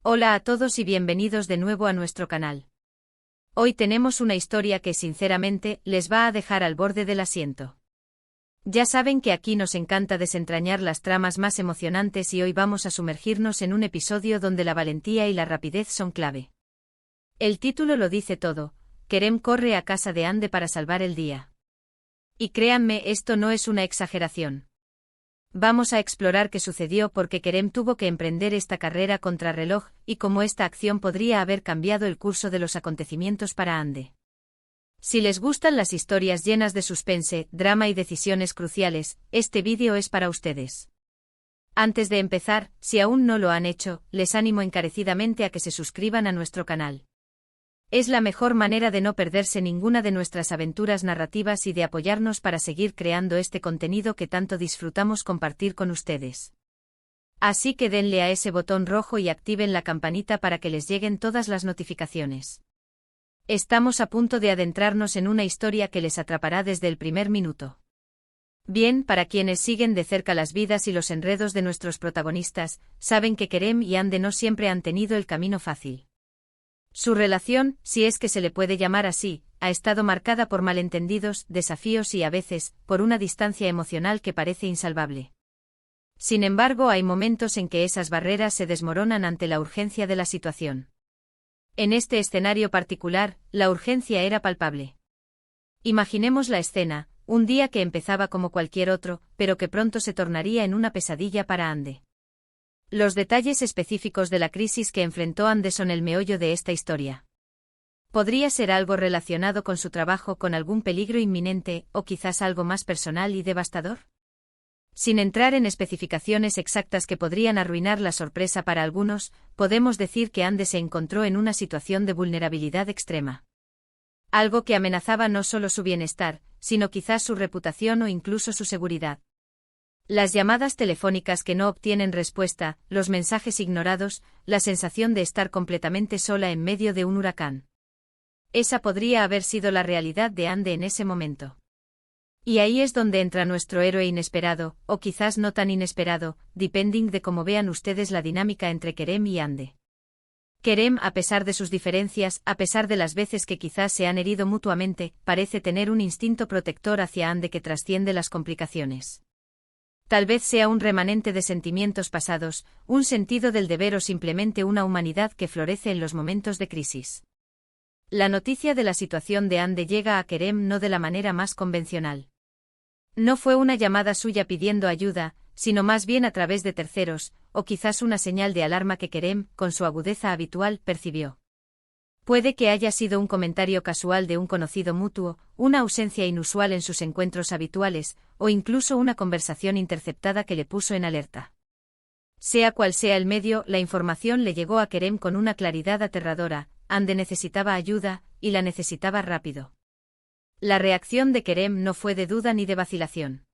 Hola a todos y bienvenidos de nuevo a nuestro canal. Hoy tenemos una historia que sinceramente les va a dejar al borde del asiento. Ya saben que aquí nos encanta desentrañar las tramas más emocionantes y hoy vamos a sumergirnos en un episodio donde la valentía y la rapidez son clave. El título lo dice todo: Kerem corre a casa de Ande para salvar el día. Y créanme, esto no es una exageración. Vamos a explorar qué sucedió porque Kerem tuvo que emprender esta carrera contrarreloj y cómo esta acción podría haber cambiado el curso de los acontecimientos para Ande. Si les gustan las historias llenas de suspense, drama y decisiones cruciales, este vídeo es para ustedes. Antes de empezar, si aún no lo han hecho, les animo encarecidamente a que se suscriban a nuestro canal. Es la mejor manera de no perderse ninguna de nuestras aventuras narrativas y de apoyarnos para seguir creando este contenido que tanto disfrutamos compartir con ustedes. Así que denle a ese botón rojo y activen la campanita para que les lleguen todas las notificaciones. Estamos a punto de adentrarnos en una historia que les atrapará desde el primer minuto. Bien, para quienes siguen de cerca las vidas y los enredos de nuestros protagonistas, saben que Kerem y Ande no siempre han tenido el camino fácil. Su relación, si es que se le puede llamar así, ha estado marcada por malentendidos, desafíos y a veces, por una distancia emocional que parece insalvable. Sin embargo, hay momentos en que esas barreras se desmoronan ante la urgencia de la situación. En este escenario particular, la urgencia era palpable. Imaginemos la escena: un día que empezaba como cualquier otro, pero que pronto se tornaría en una pesadilla para Ande. Los detalles específicos de la crisis que enfrentó Ande son el meollo de esta historia. Podría ser algo relacionado con su trabajo, con algún peligro inminente, o quizás algo más personal y devastador. Sin entrar en especificaciones exactas que podrían arruinar la sorpresa para algunos, podemos decir que Ande se encontró en una situación de vulnerabilidad extrema. Algo que amenazaba no solo su bienestar, sino quizás su reputación o incluso su seguridad. Las llamadas telefónicas que no obtienen respuesta, los mensajes ignorados, la sensación de estar completamente sola en medio de un huracán. Esa podría haber sido la realidad de Ande en ese momento. Y ahí es donde entra nuestro héroe inesperado, o quizás no tan inesperado, depending de cómo vean ustedes la dinámica entre Kerem y Ande. Kerem, a pesar de sus diferencias, a pesar de las veces que quizás se han herido mutuamente, parece tener un instinto protector hacia Ande que trasciende las complicaciones. Tal vez sea un remanente de sentimientos pasados, un sentido del deber o simplemente una humanidad que florece en los momentos de crisis. La noticia de la situación de Ande llega a Kerem no de la manera más convencional. No fue una llamada suya pidiendo ayuda, sino más bien a través de terceros, o quizás una señal de alarma que Kerem, con su agudeza habitual, percibió. Puede que haya sido un comentario casual de un conocido mutuo, una ausencia inusual en sus encuentros habituales, o incluso una conversación interceptada que le puso en alerta. Sea cual sea el medio, la información le llegó a Kerem con una claridad aterradora: Ande necesitaba ayuda, y la necesitaba rápido. La reacción de Kerem no fue de duda ni de vacilación.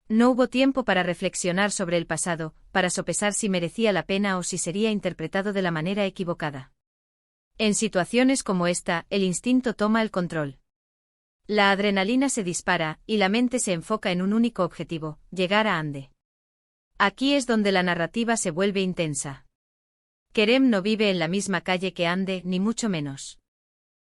No hubo tiempo para reflexionar sobre el pasado, para sopesar si merecía la pena o si sería interpretado de la manera equivocada. En situaciones como esta, el instinto toma el control. La adrenalina se dispara, y la mente se enfoca en un único objetivo: llegar a Ande. Aquí es donde la narrativa se vuelve intensa. Kerem no vive en la misma calle que Ande, ni mucho menos.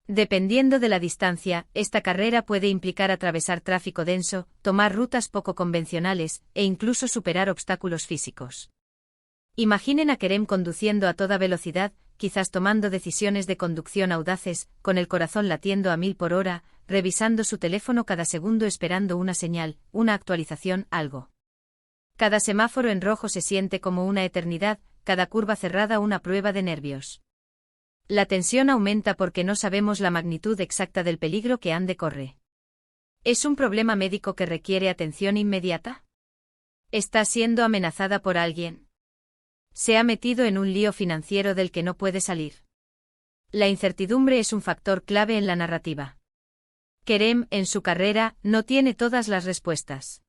Dependiendo de la distancia, esta carrera puede implicar atravesar tráfico denso, tomar rutas poco convencionales, e incluso superar obstáculos físicos. Imaginen a Kerem conduciendo a toda velocidad, quizás tomando decisiones de conducción audaces, con el corazón latiendo a 1000 por hora, revisando su teléfono cada segundo esperando una señal, una actualización, algo. Cada semáforo en rojo se siente como una eternidad, cada curva cerrada una prueba de nervios. La tensión aumenta porque no sabemos la magnitud exacta del peligro que Ande corre. ¿Es un problema médico que requiere atención inmediata? ¿Está siendo amenazada por alguien? ¿Se ha metido en un lío financiero del que no puede salir? La incertidumbre es un factor clave en la narrativa. Kerem, en su carrera, no tiene todas las respuestas.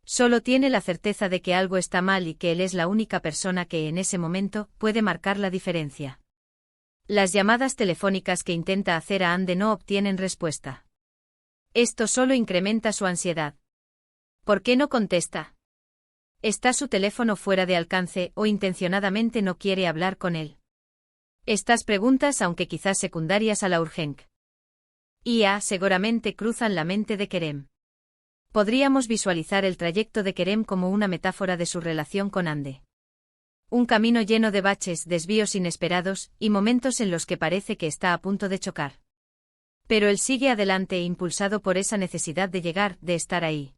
Solo tiene la certeza de que algo está mal y que él es la única persona que en ese momento puede marcar la diferencia. Las llamadas telefónicas que intenta hacer a Ande no obtienen respuesta. Esto solo incrementa su ansiedad. ¿Por qué no contesta? ¿Está su teléfono fuera de alcance o intencionadamente no quiere hablar con él? Estas preguntas, aunque quizás secundarias a la urgencia, seguramente cruzan la mente de Kerem. Podríamos visualizar el trayecto de Kerem como una metáfora de su relación con Ande. Un camino lleno de baches, desvíos inesperados, y momentos en los que parece que está a punto de chocar. Pero él sigue adelante impulsado por esa necesidad de llegar, de estar ahí.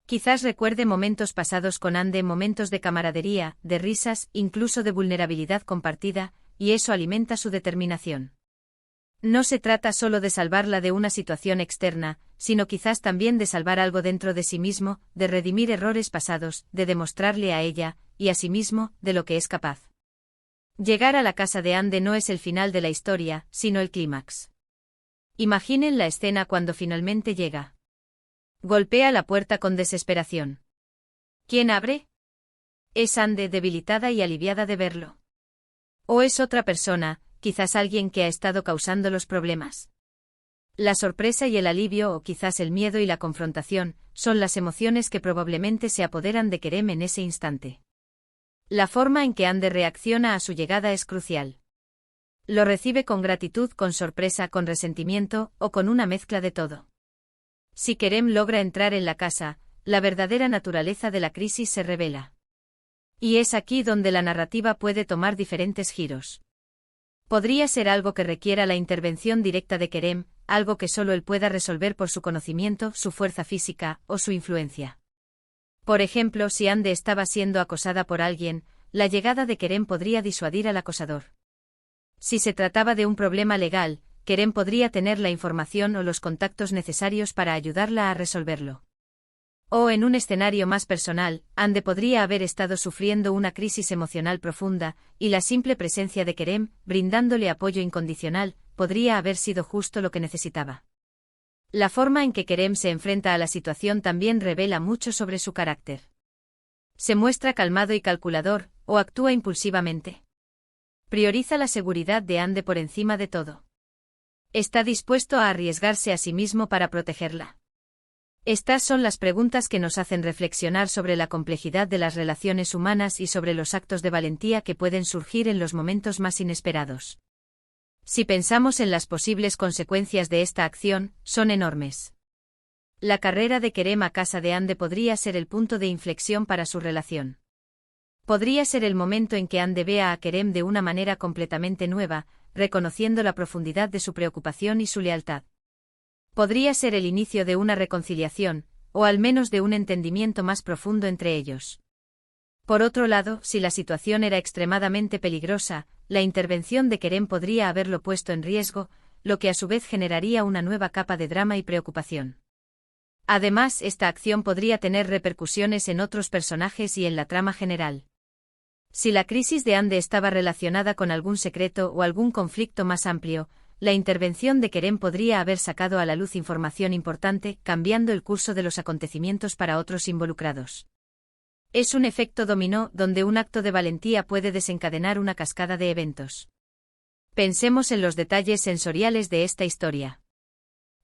Quizás recuerde momentos pasados con Ande, momentos de camaradería, de risas, incluso de vulnerabilidad compartida, y eso alimenta su determinación. No se trata solo de salvarla de una situación externa, sino quizás también de salvar algo dentro de sí mismo, de redimir errores pasados, de demostrarle a ella, y a sí mismo, de lo que es capaz. Llegar a la casa de Ande no es el final de la historia, sino el clímax. Imaginen la escena cuando finalmente llega. Golpea la puerta con desesperación. ¿Quién abre? ¿Es Ande, debilitada y aliviada de verlo? ¿O es otra persona, quizás alguien que ha estado causando los problemas? La sorpresa y el alivio, o quizás el miedo y la confrontación, son las emociones que probablemente se apoderan de Kerem en ese instante. La forma en que Ande reacciona a su llegada es crucial. Lo recibe con gratitud, con sorpresa, con resentimiento, o con una mezcla de todo. Si Kerem logra entrar en la casa, la verdadera naturaleza de la crisis se revela. Y es aquí donde la narrativa puede tomar diferentes giros. Podría ser algo que requiera la intervención directa de Kerem, algo que solo él pueda resolver por su conocimiento, su fuerza física, o su influencia. Por ejemplo, si Ande estaba siendo acosada por alguien, la llegada de Kerem podría disuadir al acosador. Si se trataba de un problema legal, Kerem podría tener la información o los contactos necesarios para ayudarla a resolverlo. O en un escenario más personal, Ande podría haber estado sufriendo una crisis emocional profunda, y la simple presencia de Kerem, brindándole apoyo incondicional, podría haber sido justo lo que necesitaba. La forma en que Kerem se enfrenta a la situación también revela mucho sobre su carácter. Se muestra calmado y calculador, o actúa impulsivamente. Prioriza la seguridad de Ande por encima de todo. ¿Está dispuesto a arriesgarse a sí mismo para protegerla? Estas son las preguntas que nos hacen reflexionar sobre la complejidad de las relaciones humanas y sobre los actos de valentía que pueden surgir en los momentos más inesperados. Si pensamos en las posibles consecuencias de esta acción, son enormes. La carrera de Kerem a casa de Ande podría ser el punto de inflexión para su relación. Podría ser el momento en que Ande vea a Kerem de una manera completamente nueva, reconociendo la profundidad de su preocupación y su lealtad. Podría ser el inicio de una reconciliación, o al menos de un entendimiento más profundo entre ellos. Por otro lado, si la situación era extremadamente peligrosa, la intervención de Kerem podría haberlo puesto en riesgo, lo que a su vez generaría una nueva capa de drama y preocupación. Además, esta acción podría tener repercusiones en otros personajes y en la trama general. Si la crisis de Ande estaba relacionada con algún secreto o algún conflicto más amplio, la intervención de Kerem podría haber sacado a la luz información importante, cambiando el curso de los acontecimientos para otros involucrados. Es un efecto dominó donde un acto de valentía puede desencadenar una cascada de eventos. Pensemos en los detalles sensoriales de esta historia.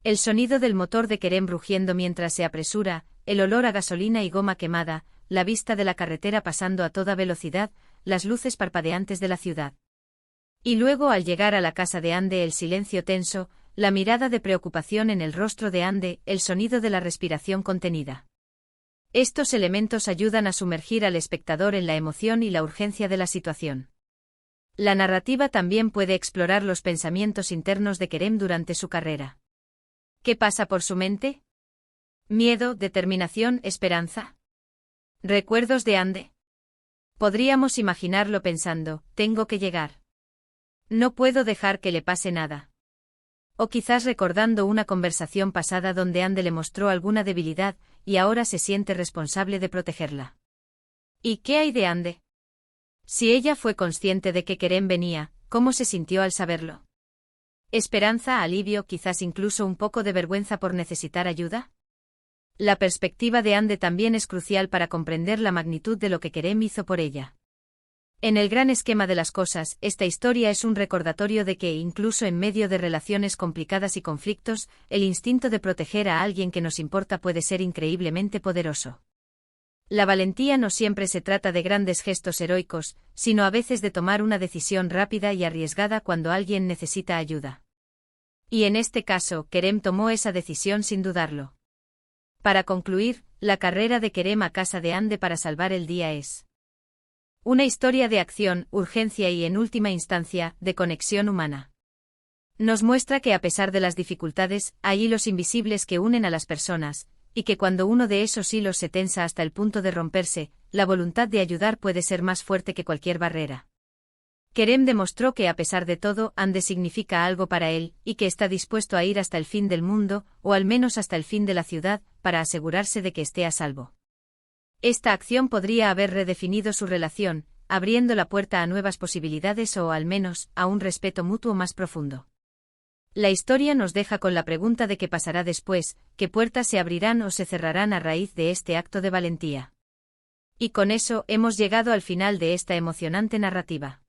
El sonido del motor de Kerem rugiendo mientras se apresura, el olor a gasolina y goma quemada, la vista de la carretera pasando a toda velocidad, las luces parpadeantes de la ciudad. Y luego al llegar a la casa de Ande el silencio tenso, la mirada de preocupación en el rostro de Ande, el sonido de la respiración contenida. Estos elementos ayudan a sumergir al espectador en la emoción y la urgencia de la situación. La narrativa también puede explorar los pensamientos internos de Kerem durante su carrera. ¿Qué pasa por su mente? ¿Miedo, determinación, esperanza? ¿Recuerdos de Ande? Podríamos imaginarlo pensando, tengo que llegar. No puedo dejar que le pase nada. O quizás recordando una conversación pasada donde Ande le mostró alguna debilidad, y ahora se siente responsable de protegerla. ¿Y qué hay de Ande? Si ella fue consciente de que Kerem venía, ¿cómo se sintió al saberlo? ¿Esperanza, alivio, quizás incluso un poco de vergüenza por necesitar ayuda? La perspectiva de Ande también es crucial para comprender la magnitud de lo que Kerem hizo por ella. En el gran esquema de las cosas, esta historia es un recordatorio de que, incluso en medio de relaciones complicadas y conflictos, el instinto de proteger a alguien que nos importa puede ser increíblemente poderoso. La valentía no siempre se trata de grandes gestos heroicos, sino a veces de tomar una decisión rápida y arriesgada cuando alguien necesita ayuda. Y en este caso, Kerem tomó esa decisión sin dudarlo. Para concluir, la carrera de Kerem a casa de Ande para salvar el día es una historia de acción, urgencia y, en última instancia, de conexión humana. Nos muestra que a pesar de las dificultades, hay hilos invisibles que unen a las personas, y que cuando uno de esos hilos se tensa hasta el punto de romperse, la voluntad de ayudar puede ser más fuerte que cualquier barrera. Kerem demostró que a pesar de todo, Ande significa algo para él, y que está dispuesto a ir hasta el fin del mundo, o al menos hasta el fin de la ciudad, para asegurarse de que esté a salvo. Esta acción podría haber redefinido su relación, abriendo la puerta a nuevas posibilidades o, al menos, a un respeto mutuo más profundo. La historia nos deja con la pregunta de qué pasará después, qué puertas se abrirán o se cerrarán a raíz de este acto de valentía. Y con eso hemos llegado al final de esta emocionante narrativa.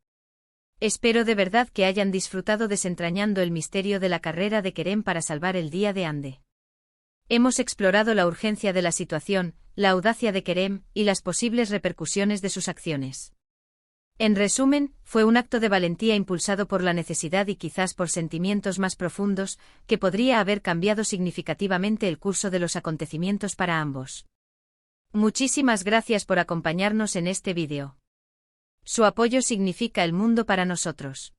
Espero de verdad que hayan disfrutado desentrañando el misterio de la carrera de Kerem para salvar el día de Ande. Hemos explorado la urgencia de la situación, la audacia de Kerem y las posibles repercusiones de sus acciones. En resumen, fue un acto de valentía impulsado por la necesidad y quizás por sentimientos más profundos, que podría haber cambiado significativamente el curso de los acontecimientos para ambos. Muchísimas gracias por acompañarnos en este vídeo. Su apoyo significa el mundo para nosotros.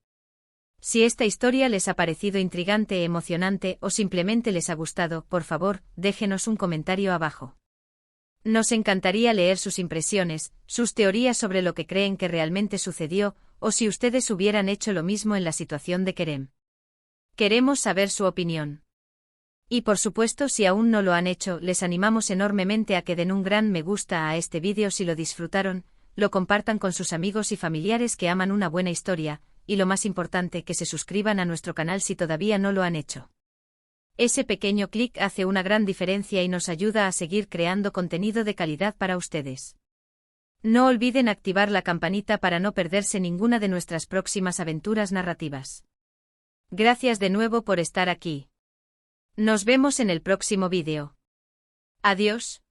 Si esta historia les ha parecido intrigante, emocionante o simplemente les ha gustado, por favor, déjenos un comentario abajo. Nos encantaría leer sus impresiones, sus teorías sobre lo que creen que realmente sucedió, o si ustedes hubieran hecho lo mismo en la situación de Kerem. Queremos saber su opinión. Y por supuesto, si aún no lo han hecho, les animamos enormemente a que den un gran me gusta a este vídeo si lo disfrutaron, lo compartan con sus amigos y familiares que aman una buena historia, y lo más importante, que se suscriban a nuestro canal si todavía no lo han hecho. Ese pequeño clic hace una gran diferencia y nos ayuda a seguir creando contenido de calidad para ustedes. No olviden activar la campanita para no perderse ninguna de nuestras próximas aventuras narrativas. Gracias de nuevo por estar aquí. Nos vemos en el próximo vídeo. Adiós.